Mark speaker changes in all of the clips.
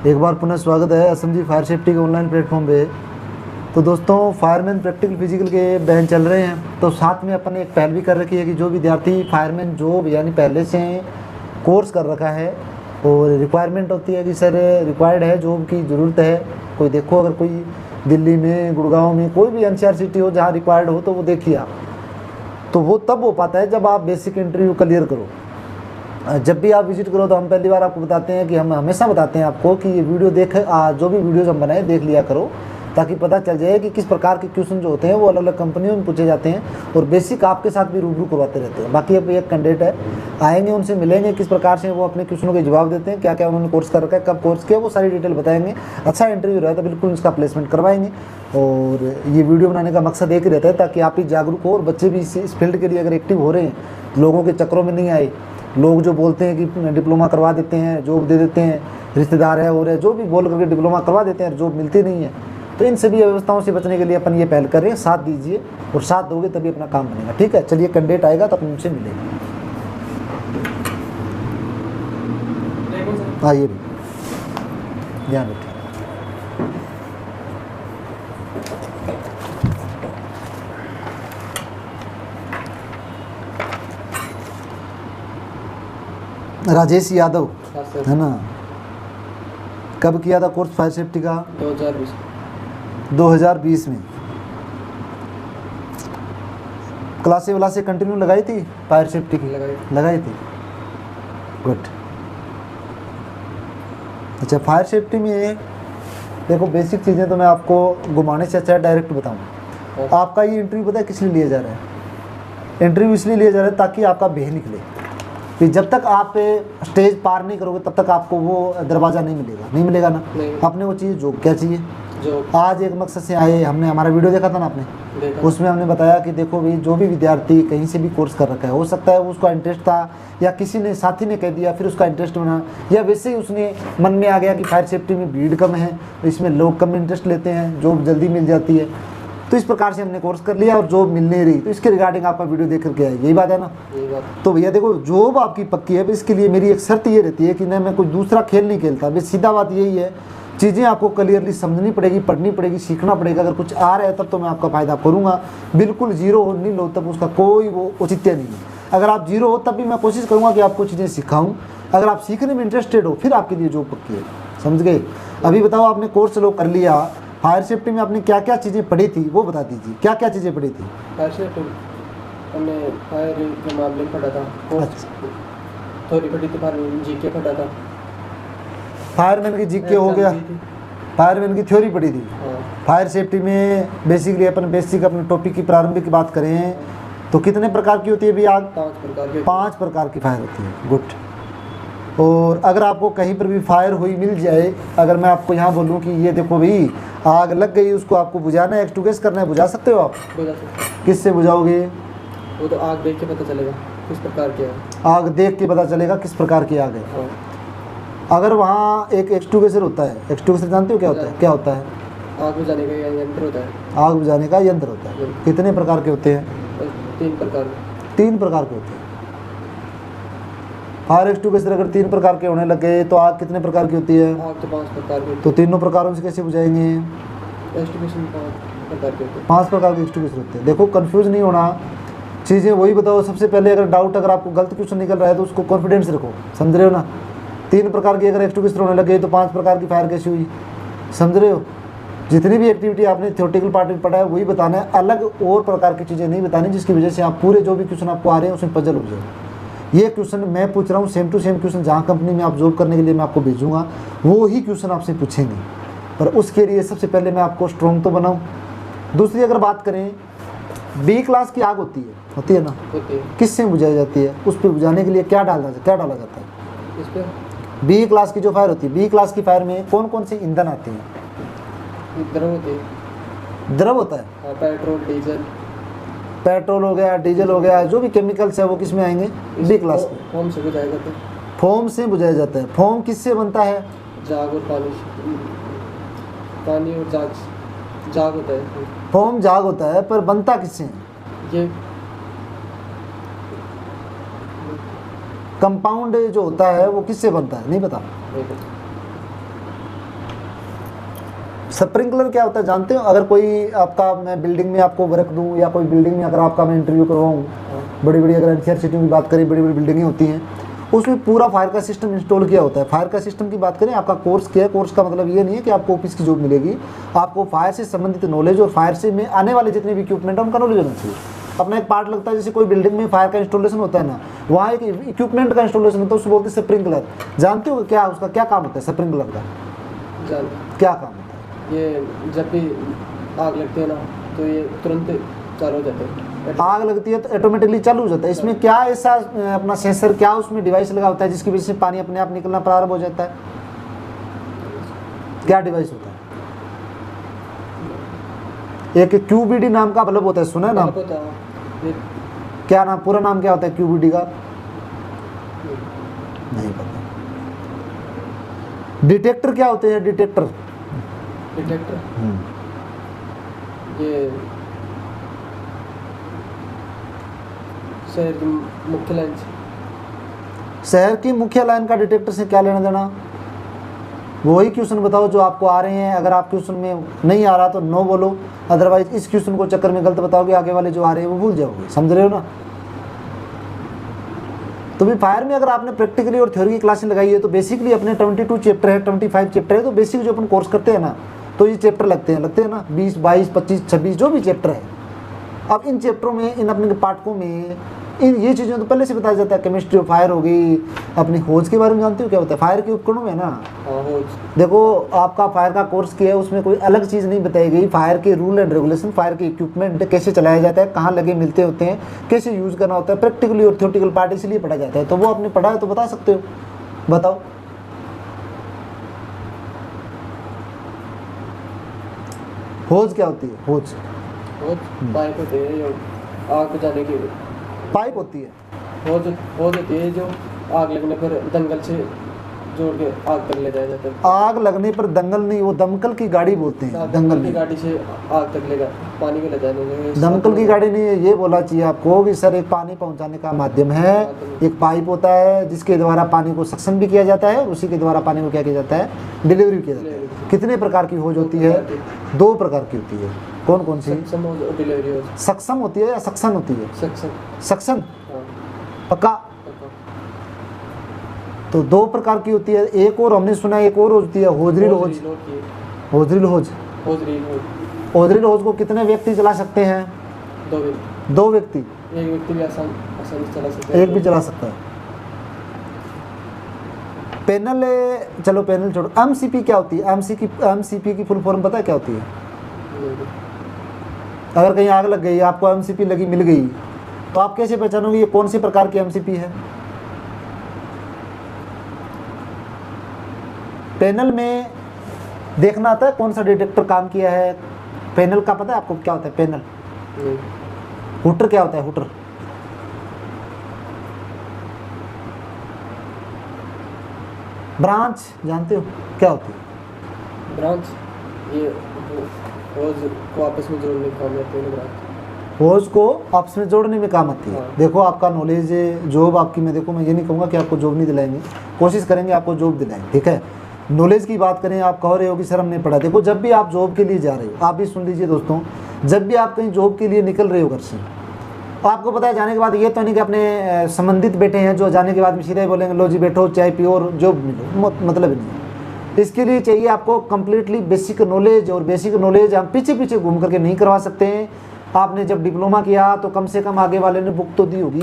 Speaker 1: एक बार पुनः स्वागत है असम जी फायर सेफ्टी के ऑनलाइन प्लेटफॉर्म पे। तो दोस्तों, फायरमैन प्रैक्टिकल फिजिकल के बैच चल रहे हैं, तो साथ में अपन ने एक पहल भी कर रखी है कि जो विद्यार्थी फायरमैन जॉब यानी पहले से कोर्स कर रखा है और रिक्वायरमेंट होती है कि सर रिक्वायर्ड है, जॉब की ज़रूरत है, कोई देखो अगर कोई दिल्ली में, गुड़गांव में, कोई भी NCR सिटी हो जहाँ रिक्वायर्ड हो तो वो देखिए आप। तो वो तब हो पाता है जब आप बेसिक इंटरव्यू क्लियर करो। जब भी आप विजिट करो तो हम पहली बार आपको बताते हैं कि हम हमेशा बताते हैं आपको कि ये वीडियो देख, जो भी वीडियोज़ हम बनाए देख लिया करो, ताकि पता चल जाए कि किस प्रकार के क्वेश्चन जो होते हैं वो अलग अलग कंपनियों में पूछे जाते हैं और बेसिक आपके साथ भी रूबरू करवाते रहते हैं। बाकी अब एक कैंडिडेट है, आएंगे उनसे मिलेंगे, किस प्रकार से वो अपने क्वेश्चनों के जवाब देते हैं, क्या क्या उन्होंने कोर्स कर रखा है, कब कोर्स किया, वो सारी डिटेल बताएंगे। अच्छा इंटरव्यू रहा तो बिल्कुल इसका प्लेसमेंट करवाएंगे। और ये वीडियो बनाने का मकसद एक ही रहता है ताकि आप भी जागरूक हो और बच्चे भी इस फील्ड के लिए अगर एक्टिव हो रहे हैं, लोगों के चक्करों में नहीं आए। लोग जो बोलते हैं कि डिप्लोमा करवा देते हैं, जॉब दे देते हैं, रिश्तेदार है और है, जो भी बोल करके डिप्लोमा करवा देते हैं, जॉब मिलती नहीं है। तो इन सभी व्यवस्थाओं से बचने के लिए अपन ये पहल कर रहे हैं। साथ दीजिए और साथ दोगे तभी अपना काम बनेगा। ठीक है, चलिए कैंडिडेट आएगा तो अपन उनसे मिलेंगे। आइए भी ध्यान रखिए। राजेश यादव है ना? कब किया था कोर्स फायर सेफ्टी का? 2020 में। क्लासे वाला से कंटिन्यू लगाई थी फायर सेफ्टी की? लगाई थी। गुड। अच्छा, फायर सेफ्टी में देखो बेसिक चीज़ें तो मैं आपको घुमाने से अच्छा डायरेक्ट बताऊँ। आपका ये इंटरव्यू पता है किस लिए लिया जा रहा है? इंटरव्यू इसलिए लिया जा रहा है ताकि आपका भेह निकले कि जब तक आप स्टेज पार नहीं करोगे तब तक आपको वो दरवाज़ा नहीं मिलेगा ना। अपने वो चीज़ जॉब क्या चाहिए। आज एक मकसद से आए, हमने हमारा वीडियो देखा था ना आपने, उसमें हमने बताया कि देखो भाई, जो भी विद्यार्थी कहीं से भी कोर्स कर रखा है, हो सकता है उसका इंटरेस्ट था या किसी ने साथी ने कह दिया फिर उसका इंटरेस्ट बना, या वैसे ही उसने मन में आ गया कि फायर सेफ्टी में भीड़ कम है, इसमें लोग कम इंटरेस्ट लेते हैं, जॉब जल्दी मिल जाती है, तो इस प्रकार से हमने कोर्स कर लिया और जॉब मिल नहीं रही, तो इसके रिगार्डिंग आपका वीडियो देख करके आए। यही बात है ना? तो भैया देखो, जॉब आपकी पक्की है, इसके लिए मेरी एक शर्त ये रहती है कि ना मैं कोई दूसरा खेल नहीं खेलता। बस सीधा बात यही है, चीज़ें आपको क्लियरली समझनी पड़ेगी, पढ़नी पड़ेगी, सीखना पड़ेगा। अगर कुछ आ रहा है तब तो मैं आपका फ़ायदा करूँगा। बिल्कुल जीरो हो, नहीं लो, तब उसका कोई वो औचित्य नहीं है। अगर आप जीरो हो तब भी मैं कोशिश करूँगा कि आपको चीज़ें सिखाऊँ। अगर आप सीखने में इंटरेस्टेड हो फिर आपके लिए जॉब पक्की है। समझ गए? अभी बताओ, आपने कोर्स लो कर लिया, फायर सेफ्टी में आपने क्या क्या चीज़ें पढ़ी थी वो बता दीजिए। क्या क्या चीज़ें पढ़ी थी?
Speaker 2: फायर सेफ्टी हमने फायर के मामले में पढ़ा था।
Speaker 1: अच्छा,
Speaker 2: थोड़ी पढ़ी थी, जीके पढ़ा था।
Speaker 1: फायरमैन की जीके हो गया, फायरमैन की थ्योरी पढ़ी थी। फायर सेफ्टी में बेसिकली अपन बेसिक अपने टॉपिक की प्रारंभिक बात करें तो कितने प्रकार की होती है भी आग? 5 प्रकार की फायर होती है। गुड। और अगर आपको कहीं पर भी फायर हुई मिल जाए, अगर मैं आपको यहाँ बोलूँ कि ये देखो भाई आग लग गई, उसको आपको बुझाना है, एक्सटिंग्विश करना है, बुझा सकते हो आप?
Speaker 2: बुझा सकते हैं।
Speaker 1: किससे बुझाओगे?
Speaker 2: वो तो आग देख के पता चलेगा किस प्रकार की है।
Speaker 1: आग देख के पता चलेगा किस प्रकार की आग है। अगर वहाँ एक एक्सटिंग्विशर होता है, एक्सटिंग्विशर जानते हो क्या होता है? क्या होता है?
Speaker 2: आग बुझाने का यंत्र होता है।
Speaker 1: आग बुझाने का यंत्र होता है। कितने प्रकार के होते हैं?
Speaker 2: 3 प्रकार।
Speaker 1: 3 प्रकार के होते हैं। फायर एक्सटिंग्विशर अगर 3 प्रकार के होने लगे तो आग कितने प्रकार की होती है?
Speaker 2: आग तो 5 प्रकार की।
Speaker 1: तो तीनों प्रकारों से कैसे बुझाएंगे?
Speaker 2: एक्सटिंग्विशर 5 प्रकार के होते हैं।
Speaker 1: 5 प्रकार के एक्सटिंग्विशर होते हैं। देखो, कंफ्यूज नहीं होना, चीज़ें वही बताओ। सबसे पहले अगर डाउट, अगर आपको गलत क्वेश्चन निकल रहा है तो उसको कॉन्फिडेंस रखो। समझ रहे हो ना? 3 प्रकार की अगर एक्सटिंग्विशर होने लगे तो 5 प्रकार की फायर कैसी हुई? समझ रहे हो? जितनी भी एक्टिविटी आपने थ्योरेटिकल पार्ट में पढ़ा है वही बताना है, अलग और प्रकार की चीज़ें नहीं बतानी जिसकी वजह से आप पूरे जो भी क्वेश्चन आपको आ रहे हैं उसमें पजल हो जाए। ये क्वेश्चन मैं पूछ रहा हूँ सेम टू सेम क्वेश्चन, जहाँ कंपनी में आप जॉब करने के लिए मैं आपको भेजूंगा वो ही क्वेश्चन आपसे पूछेंगे, पर उसके लिए सबसे पहले मैं आपको स्ट्रॉन्ग तो बनाऊँ। दूसरी अगर बात करें, बी क्लास की आग होती है ना?
Speaker 2: होती है।
Speaker 1: किससे बुझाई जाती है? उस पर बुझाने के लिए क्या डाला जाता है?
Speaker 2: इस पे
Speaker 1: बी क्लास की जो फायर होती है, बी क्लास की फायर में कौन कौन से ईंधन आते हैं?
Speaker 2: द्रव होते हैं।
Speaker 1: द्रव होता है।
Speaker 2: Petrol, diesel.
Speaker 1: पेट्रोल हो गया, डीजल हो गया, जो भी केमिकल्स है वो किस में आएंगे? बी क्लास में।
Speaker 2: फोम से बुझाया जाता है।
Speaker 1: फोम से बुझाया जाता है। फोम किससे बनता है?
Speaker 2: जाग और पानी और जाग होता है।
Speaker 1: फोम जाग होता है, पर बनता किससे है?
Speaker 2: ये
Speaker 1: कंपाउंड जो होता है वो किससे बनता है? नहीं पता? स्प्रिंकलर क्या होता है जानते हो? अगर कोई आपका, मैं बिल्डिंग में आपको वर्क दूं या कोई बिल्डिंग में अगर आपका मैं इंटरव्यू करवाऊं, बड़ी बड़ी अगर एनसीआर सिटी की बात करें, बड़ी बड़ी बिल्डिंगें होती हैं, उसमें पूरा फायर का सिस्टम इंस्टॉल किया होता है। फायर का सिस्टम की बात करें, आपका कोर्स किया है, कोर्स का मतलब ये नहीं है कि आपको ऑफिस की जॉब मिलेगी, आपको फायर से संबंधित नॉलेज और फायर से में आने वाले जितने भी इक्विपमेंट है उनका नॉलेज होना चाहिए। अपना एक पार्ट लगता है, जैसे कोई बिल्डिंग में फायर का इंस्टॉलेशन होता है ना, वहाँ एक इक्विपमेंट का इंस्टॉलेशन होता है, उसको बोलते हैं स्प्रिंकलर। जानते हो क्या उसका क्या काम होता है स्प्रिंकलर का? क्या काम होता है?
Speaker 2: ये जब भी आग लगती है ना तो ये तुरंत चालू हो जाते हैं।
Speaker 1: आग लगती है तो ऑटोमेटिकली चालू हो जाता है। इसमें क्या ऐसा अपना सेंसर, क्या उसमें डिवाइस लगा होता है जिसकी वजह से पानी अपने आप निकलना प्रारंभ हो जाता है? क्या डिवाइस होता है? एक QBD नाम का बल्ब होता है, सुना है नाम? क्या नाम, पूरा नाम क्या होता है QBD का? नहीं पता। डिटेक्टर क्या होते हैं? डिटेक्टर
Speaker 2: ये शहर की मुख्य लाइन से।
Speaker 1: शहर की मुख्य लाइन का डिटेक्टर से क्या लेना देना? वही क्वेश्चन बताओ जो आपको आ रहे हैं। अगर आप क्वेश्चन में नहीं आ रहा तो नो बोलो, अदरवाइज इस क्वेश्चन को चक्कर में गलत बताओगे, आगे वाले जो आ रहे हैं वो भूल जाओगे। समझ रहे हो ना? तो भी फायर में अगर आपने प्रैक्टिकली और थ्योरी की क्लासेस लगाई है तो बेसिकली अपने 22 चैप्टर है, 25 चैप्टर है, तो बेसिक जो अपन कोर्स करते हैं ना, तो ये चैप्टर लगते हैं ना, 20, 22, 25, 26 जो भी चैप्टर है। अब इन चैप्टरों में, इन अपने पाठकों में इन ये चीज़ें तो पहले से बताया जाता है। केमिस्ट्री ऑफ फायर हो गई, अपनी होज के बारे में जानते हो क्या होता है? फायर के उपकरणों में ना, देखो आपका फायर का कोर्स किया है, उसमें कोई अलग चीज़ नहीं बताई गई। फायर के रूल एंड रेगुलेशन, फायर के इक्विपमेंट कैसे चलाया जाता है, कहाँ लगे मिलते होते हैं, कैसे यूज़ करना होता है, प्रैक्टिकली और थ्योरेटिकल पार्ट इसलिए पढ़ा जाता है। तो वो आपने पढ़ा है तो बता सकते हो, बताओ। होज क्या होती है? होज
Speaker 2: पाइप होती है जो आग बुझाने की।
Speaker 1: पाइप होती है।
Speaker 2: होज होती है जो आग लगने पर दंगल से जोड़ के आग तक ले जाया जाता है।
Speaker 1: आग लगने पर दंगल नहीं, वो दमकल की गाड़ी बोलते हैं। दंगल
Speaker 2: की गाड़ी से आग तक लेगा, पानी को ले जाने।
Speaker 1: दमकल की गाड़ी नहीं है, ये बोला चाहिए आपको कि सर एक पानी पहुंचाने का माध्यम है। एक पाइप होता है जिसके द्वारा पानी को सक्शन भी किया जाता है और उसी के द्वारा पानी को क्या किया जाता है? डिलीवरी किया जाता है। कितने प्रकार की होज होती है? 2 प्रकार की होती है। कौन कौन सी? सक्षम होती है या सक्शन होती है? सक्शन पक्का। तो 2 प्रकार की होती है। एक और हमने सुना, एक और होती है होजरील होज। होजरील होज को कितने व्यक्ति चला सकते हैं? 2 व्यक्ति।
Speaker 2: एक व्यक्ति भी आसानी चला सकता है।
Speaker 1: एक भी चला सकता है। पैनल, चलो पैनल छोड़ो। एमसीपी क्या होती है? एमसीपी की फुल फॉर्म पता है क्या होती है? अगर कहीं आग लग गई, आपको एमसीपी लगी मिल गई, तो आप कैसे पहचानोगे ये कौन सी प्रकार की एमसीपी है? पैनल में देखना आता है कौन सा डिटेक्टर काम किया है। पैनल का पता है आपको क्या होता है? पैनल। हुटर क्या होता है? हुटर। ब्रांच जानते हो क्या होती है?
Speaker 2: ब्रांच ये होज को आपस में जोड़ने का काम आती है। ब्रांच
Speaker 1: होज को आपस में जोड़ने में काम आती है।
Speaker 2: हाँ।
Speaker 1: देखो आपका नॉलेज, जॉब आपकी, मैं देखो मैं ये नहीं कहूँगा कि आपको जॉब नहीं दिलाएंगे, कोशिश करेंगे आपको जॉब दिलाएंगे, ठीक है। नॉलेज की बात करें, आप कह रहे हो कि सर हमने पढ़ा। देखो जब भी आप जॉब के लिए जा रहे हो, आप भी सुन लीजिए दोस्तों, जब भी आप कहीं जॉब के लिए निकल रहे हो घर से, तो आपको पता है जाने के बाद ये तो नहीं कि अपने संबंधित बैठे हैं जो जाने के बाद में सीधे बोलेंगे लो जी बैठो चाय पियो और जॉब मिलो, मतलब नहीं है। इसके लिए चाहिए आपको कंप्लीटली बेसिक नॉलेज, और बेसिक नॉलेज हम पीछे पीछे घूम करके नहीं करवा सकते हैं। आपने जब डिप्लोमा किया तो कम से कम आगे वाले ने बुक तो दी होगी,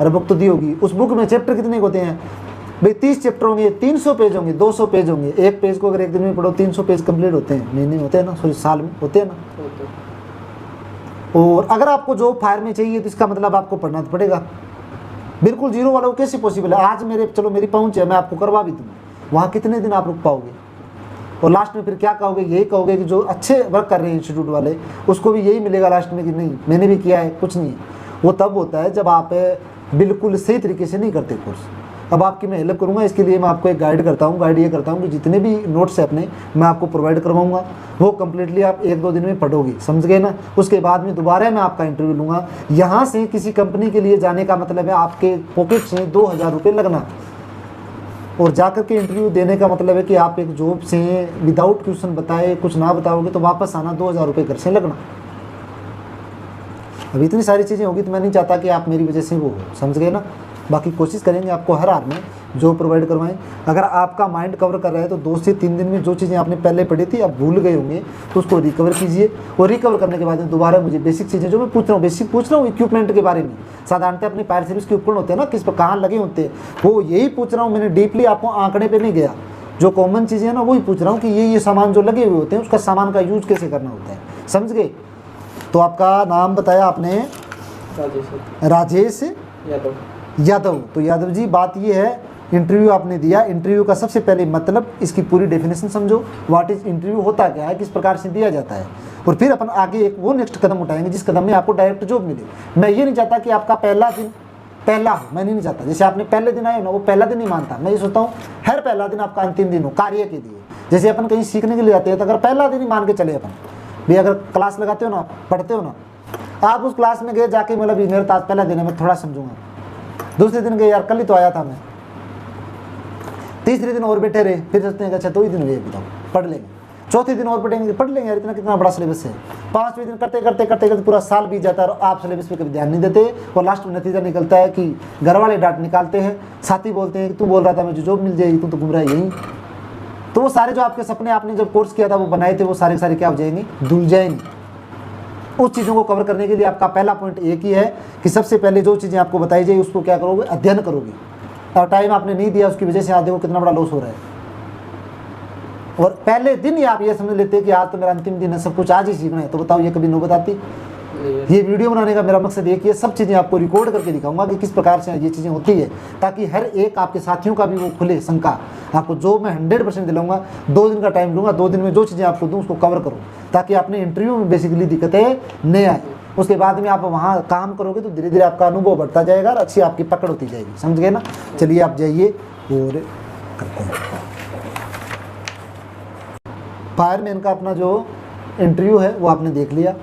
Speaker 1: अरे बुक तो दी होगी। उस बुक में चैप्टर कितने होते हैं भाई? 30 चैप्टर होंगे, 300 पेज होंगे, 200 पेज होंगे। एक पेज को अगर एक दिन में पढ़ो 300 पेज कंप्लीट होते हैं। महीने में होते हैं ना, सॉरी साल में होते हैं ना। और अगर आपको जॉब फायर में चाहिए तो इसका मतलब आपको पढ़ना तो पड़ेगा। बिल्कुल जीरो वालों को कैसे पॉसिबल है? आज मेरे चलो मेरी पहुंच है, मैं आपको करवा भी दूँगा, वहाँ कितने दिन आप रुक पाओगे? और लास्ट में फिर क्या कहोगे? यही कहोगे कि जो अच्छे वर्क कर रहे हैं इंस्टीट्यूट वाले, उसको भी यही मिलेगा लास्ट में कि नहीं मैंने भी किया है। कुछ नहीं है, वो तब होता है जब आप बिल्कुल सही तरीके से नहीं करते कोर्स। अब आपकी मैं हेल्प करूंगा, इसके लिए मैं आपको एक गाइड करता हूँ। गाइड ये करता हूँ कि जितने भी नोट्स है अपने मैं आपको प्रोवाइड करवाऊंगा, वो कम्प्लीटली आप 1-2 दिन में पढ़ोगे, समझ गए ना। उसके बाद में दोबारा मैं आपका इंटरव्यू लूँगा। यहाँ से किसी कंपनी के लिए जाने का मतलब है आपके पॉकेट से 2000 रुपये लगना, और जाकर के इंटरव्यू देने का मतलब है कि आप एक जॉब से विदाउट क्वेश्चन बताए कुछ ना बताओगे तो वापस आना 2000 रुपये घर से लगना। अब इतनी सारी चीज़ें होगी तो मैं नहीं चाहता कि आप मेरी वजह से वो हो, समझ गए ना। बाकी कोशिश करेंगे आपको हर हाल में जो प्रोवाइड करवाएं। अगर आपका माइंड कवर कर रहा है तो 2 से 3 दिन में जो चीज़ें आपने पहले पढ़ी थी आप भूल गए होंगे तो उसको रिकवर कीजिए, और रिकवर करने के बाद में दोबारा मुझे बेसिक चीज़ें जो मैं पूछ रहा हूँ, बेसिक पूछ रहा हूँ इक्विपमेंट के बारे में। साधारणतः अपनी फायर सर्विस के उपकरण होते हैं ना, किस पर कहाँ लगे होते हैं, वो यही पूछ रहा हूँ। मैंने डीपली आपको आंकड़े पर नहीं गया, जो कॉमन चीज़ें हैं ना वही पूछ रहा हूँ कि ये सामान जो लगे हुए होते हैं उसका सामान का यूज कैसे करना होता है, समझ गए। तो आपका नाम बताया आपने राजेश यादव। तो यादव जी बात ये है, इंटरव्यू आपने दिया, इंटरव्यू का सबसे पहले मतलब इसकी पूरी डेफिनेशन समझो, व्हाट इज इंटरव्यू, होता क्या है, किस प्रकार से दिया जाता है, और फिर अपन आगे एक वो नेक्स्ट कदम उठाएंगे जिस कदम में आपको डायरेक्ट जॉब मिले। मैं ये नहीं चाहता कि आपका पहला दिन पहला हो, मैं नहीं चाहता जैसे आपने पहले दिन आए ना वो पहला दिन नहीं मानता, मैं ये सोचता हूँ हर पहला दिन आपका अंतिम दिन हो कार्य के लिए। जैसे अपन कहीं सीखने के लिए जाते हैं तो अगर पहला दिन ही मान के चले अपन भी, अगर क्लास लगाते हो ना, पढ़ते हो ना, आप उस क्लास में गए जाके मतलब मेरा तो आज पहला दिन है मैं थोड़ा समझूंगा, दूसरे दिन गए यार कल ही तो आया था मैं, तीसरे दिन और बैठे रहे, फिर सोचते हैं अच्छा 2 ही दिन हुए बताओ पढ़ लेंगे, चौथे दिन और पढ़ लेंगे यार इतना कितना बड़ा सिलेबस है, 5वें दिन करते करते करते करते पूरा साल बीत जाता है और आप सिलेबस पे कभी ध्यान नहीं देते, और लास्ट में नतीजा निकलता है कि घर वाले डांट निकालते हैं, साथी बोलते हैं कि तू बोल रहा था मुझे जॉब मिल जाएगी, तू तो घूम रहा है यहीं। तो वो सारे जो आपके सपने आपने जब कोर्स किया था वो बनाए थे वो सारे सारे क्या हो जाएंगे, धुल जाएंगे। उस चीज़ों को कवर करने के लिए आपका पहला पॉइंट एक ही है कि सबसे पहले जो चीज़ें आपको बताई जाए उसको क्या करोगे, अध्ययन करोगे, और टाइम आपने नहीं दिया उसकी वजह से आज देखो कितना बड़ा लॉस हो रहा है। और पहले दिन ही आप ये समझ लेते हैं कि आज तो मेरा अंतिम दिन है, सब कुछ आज ही सीखना है, तो बताओ ये कभी नौबत आती। ये वीडियो बनाने का मेरा मकसद एक ही है, सब चीज़ें आपको रिकॉर्ड करके दिखाऊंगा कि किस प्रकार से ये चीज़ें होती है, ताकि हर एक आपके साथियों का भी वो खुले शंका। आपको जो मैं 100% दिलाऊंगा, 2 दिन का टाइम लूँगा, 2 दिन में जो चीज़ें आपको दूँ उसको कवर करो, ताकि आपने इंटरव्यू में बेसिकली दिक्कतें नहीं आए। उसके बाद में आप वहाँ काम करोगे तो धीरे धीरे आपका अनुभव बढ़ता जाएगा और अच्छी आपकी पकड़ होती जाएगी, समझ गए ना। चलिए आप जाइए और करते हैं। फायरमैन का अपना जो इंटरव्यू है वो आपने देख लिया।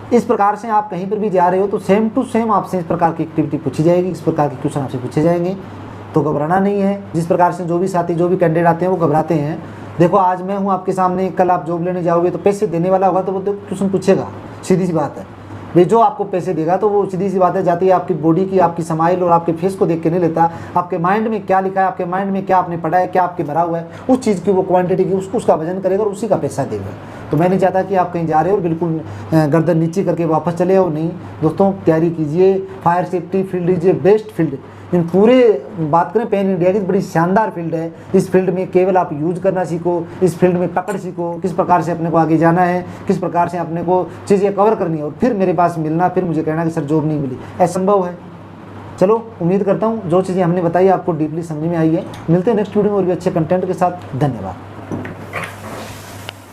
Speaker 1: इस प्रकार से आप कहीं पर भी जा रहे हो तो सेम टू सेम आपसे इस प्रकार की एक्टिविटी पूछी जाएगी, इस प्रकार के क्वेश्चन आपसे पूछे जाएंगे, तो घबराना नहीं है। जिस प्रकार से जो भी साथी जो भी कैंडिडेट आते हैं वो घबराते हैं, देखो आज मैं हूँ आपके सामने, कल आप जॉब लेने जाओगे तो पैसे देने वाला होगा तो वो क्वेश्चन पूछेगा, सीधी सी बात है भाई। जो आपको पैसे देगा तो वो सीधी सी बात है जाती है आपकी बॉडी की, आपकी स्माइल और आपके फेस को देख के नहीं लेता, आपके माइंड में क्या लिखा है, आपके माइंड में क्या आपने पढ़ा है, क्या आपके भरा हुआ है, उस चीज़ की वो क्वांटिटी की उसका वजन करेगा और उसी का पैसा देगा। तो मैं नहीं चाहता कि आप कहीं जा रहे हो और बिल्कुल गर्दन नीचे करके वापस चले आओ, नहीं दोस्तों, तैयारी कीजिए। Fire safety field is a best field. इन पूरे बात करें पैन इंडिया की बड़ी शानदार फील्ड है। इस फील्ड में केवल आप यूज करना सीखो, इस फील्ड में पकड़ सीखो, किस प्रकार से अपने को आगे जाना है, किस प्रकार से अपने को चीज़ें कवर करनी है, और फिर मेरे पास मिलना, फिर मुझे कहना कि सर जॉब नहीं मिली, असंभव है। चलो उम्मीद करता हूँ जो चीज़ें हमने बताई आपको डीपली समझ में आई है। मिलते हैं नेक्स्ट वीडियो में और भी अच्छे कंटेंट के साथ। धन्यवाद।